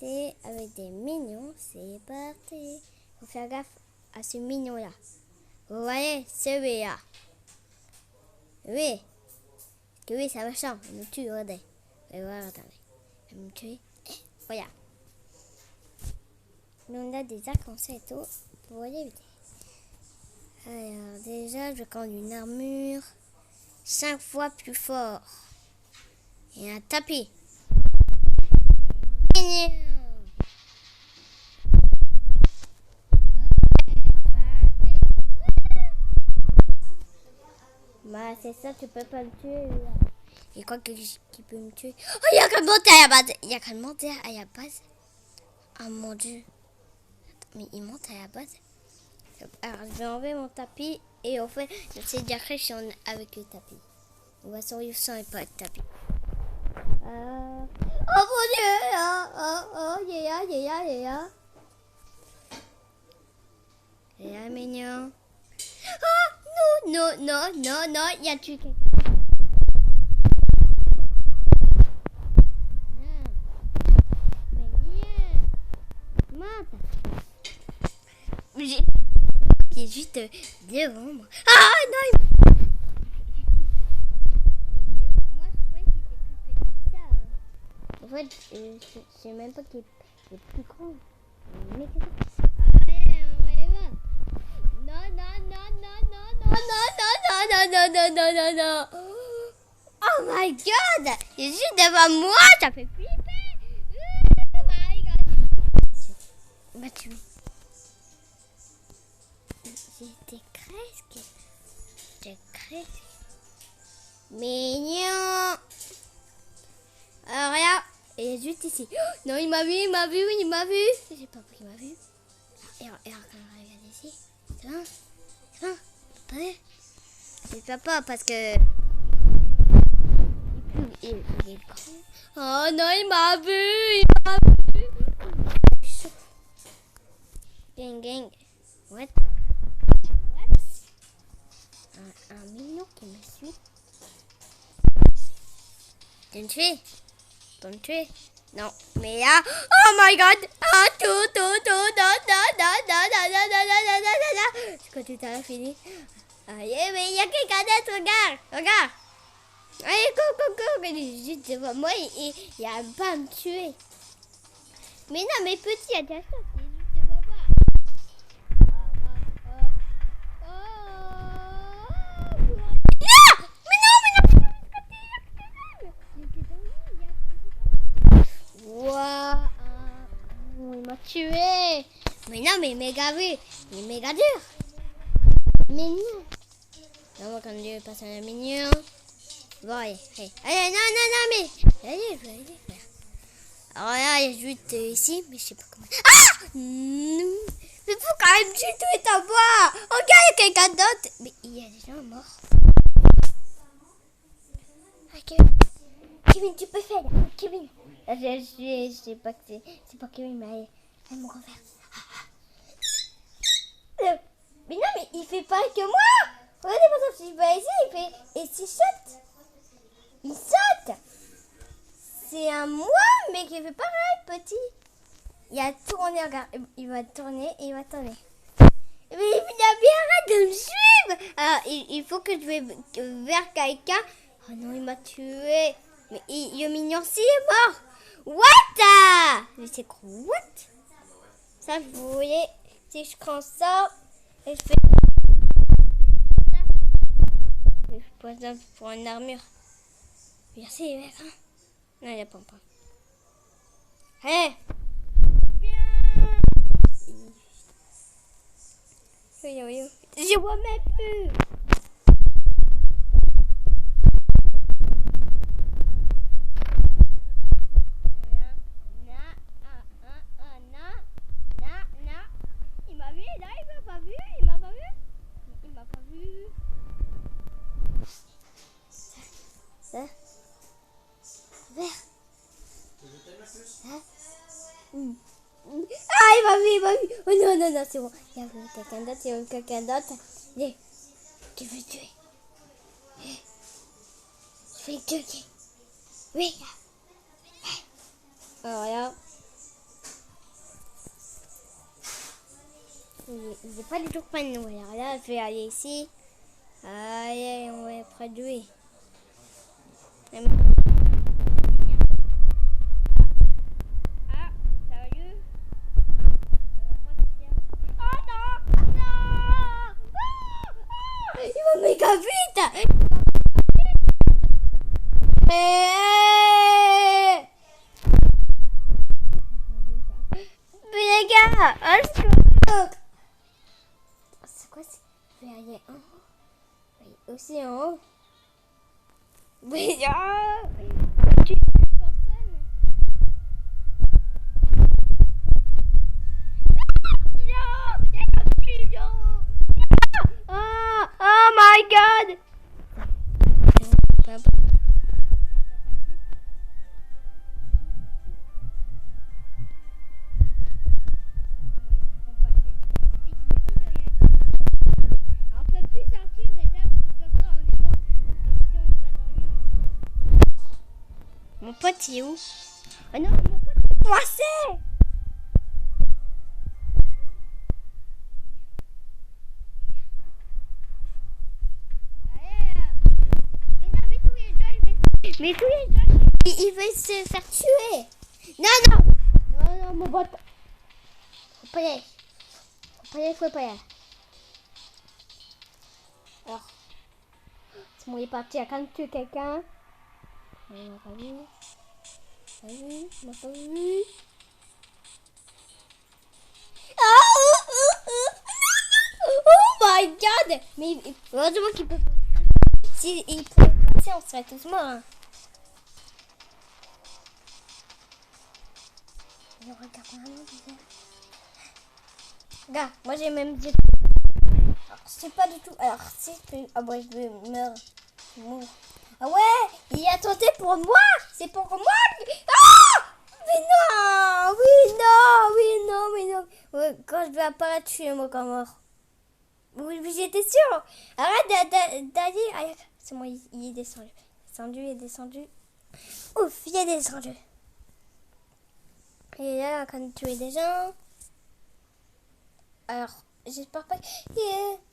commencer avec des mignons. C'est parti. Faut faire gaffe à ce mignon-là. Vous voyez, celui-là. Oui. Parce que oui, ça me change. Il me tue, regardez. Vous voir, attendez. Il me tue. Voilà. Nous, on a des arcs-en-ciel et tout. Vous voyez, alors, déjà, je prends une armure 5 fois plus fort. Et un tapis. Mignon. Bah, c'est ça, tu peux pas me tuer. Là. Et quoi qui peut me tuer? Oh, il y a qu'à monter à la base. Il y a qu'à monter à la base. Oh mon dieu. Mais il monte à la base. Alors, je vais enlever mon tapis. Et au fait, j'essaie d'arrêter si on est avec le tapis. On va sur le sang et pas avec le tapis. Oh mon dieu. Oh, yeah. Yeah, mignon. Oh, non, il y a tué quelqu'un. Qui est juste devant moi. Ah non! Moi je croyais qu'il était plus petit que ça. En fait, je sais même pas qu'il est plus grand. Mais qu'est-ce que c'est? Allez, on y va. Non. Oh my god! Il est juste devant moi, ça fait flipper. Oh my god! Bah tu... J'étais presque. Mignon. Alors regarde, il est juste ici. Oh, non, il m'a vu. J'ai pas pris, il m'a vu. Et regarde, regarde ici. C'est bon. Pas vu. J'espère pas parce que... Il est grand. Oh non, il m'a vu. Gang. What? Un mignon qui me suit. Tu me tuer? Non, mais là... Oh my god! Ah, tout, non. C'est quoi, tout à l'heure fini? Allez, mais il y a quelqu'un d'autre, regarde! Allez, go! Il est juste devant moi, il a pas à me tuer. Mais non, mais petit, attention, il est juste devant moi. Waouh, il m'a tué. Mais non, mais méga vu. Il est méga dur. Mignon. Non, moi, quand Dieu passe à la mignon. Bon, allez, non, mais. Allez, je vais aller faire. Alors là, il y a juste ici, mais je sais pas comment. Ah! Mais faut quand même tuer tout est en bas. Regarde, il y a quelqu'un d'autre. Mais il y a des gens morts. Ok. Kevin, tu peux faire. Kevin. Je sais pas que c'est pas Kevin, mais elle me renverse. Mais non, mais il fait pareil que moi. Regardez, par exemple, si je vais ici, il fait... Et s'il saute. Il saute. C'est un moi, mais qui fait pareil, petit. Il a tourné, regarde. Il va tourner et il va tourner. Mais il a bien arrêté de me suivre. Alors, il faut que je vais vers quelqu'un. Oh non, il m'a tué. Mais le mignon, s'il est mort. What? Mais c'est quoi? What? Ça, vous voyez, si je prends ça et je fais ça, et je pose ça pour une armure. Merci, mec. Hein? Non, il n'y a pas. Hé! Oui. Je vois même plus. Il m'a vu, là, il m'a pas vu. Il m'a pas vu. Ça. Vert. Ah, il m'a vu. Oh non, c'est bon. Il y a quelqu'un d'autre. Tu veux tuer? Je vais tuer. Oui. Alors là. il n'est pas du tout près de nous. Alors là, je vais aller ici. Allez, on va être près de lui. Ah, sérieux? Oh non! Non! Ah! Il va méga vite! Mais les gars, c'est quoi? Je vais aller en haut. Oui, aussi en haut. Mais tu personne. Oh my god! Mon pote il est où? Oh non, mon pote est coincé! Mais tous les gens, il veut se faire tuer. Non, mon pote. Faut pas y aller. Faut pas y aller. Alors, c'est bon, il est parti à quand même tuer quelqu'un. Il m'a pas vu. Il m'a pas vu. Oh my god! Mais heureusement qu'il peut pas. S'il pouvait passer, on serait tous morts. Hein. Il regarde vraiment bizarre. Regarde, moi j'ai même dit. Alors, c'est pas du tout. Alors, si je peux. Ah, ouais, je vais mourir. Ah ouais, il a tenté pour moi. C'est pour moi. Ah! Mais non. Oui, non. Ouais, quand je vais apparaître, je suis encore mort. Oui, j'étais sûre. Arrête d'aller. C'est moi, il est descendu. Il est descendu. Ouf, il est descendu. Et là, quand tu tuer des gens. Alors, j'espère pas que.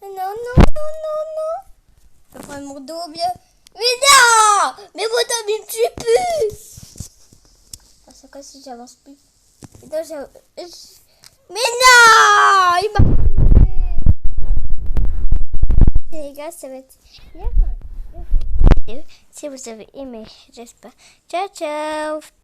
Non. Je vais prendre mon double. Mais non! Mais mon double, il me tue plus! Ah, c'est quoi si j'avance plus? Mais non! Il m'a les gars, ça va être bien. Si vous avez aimé, j'espère. Ciao!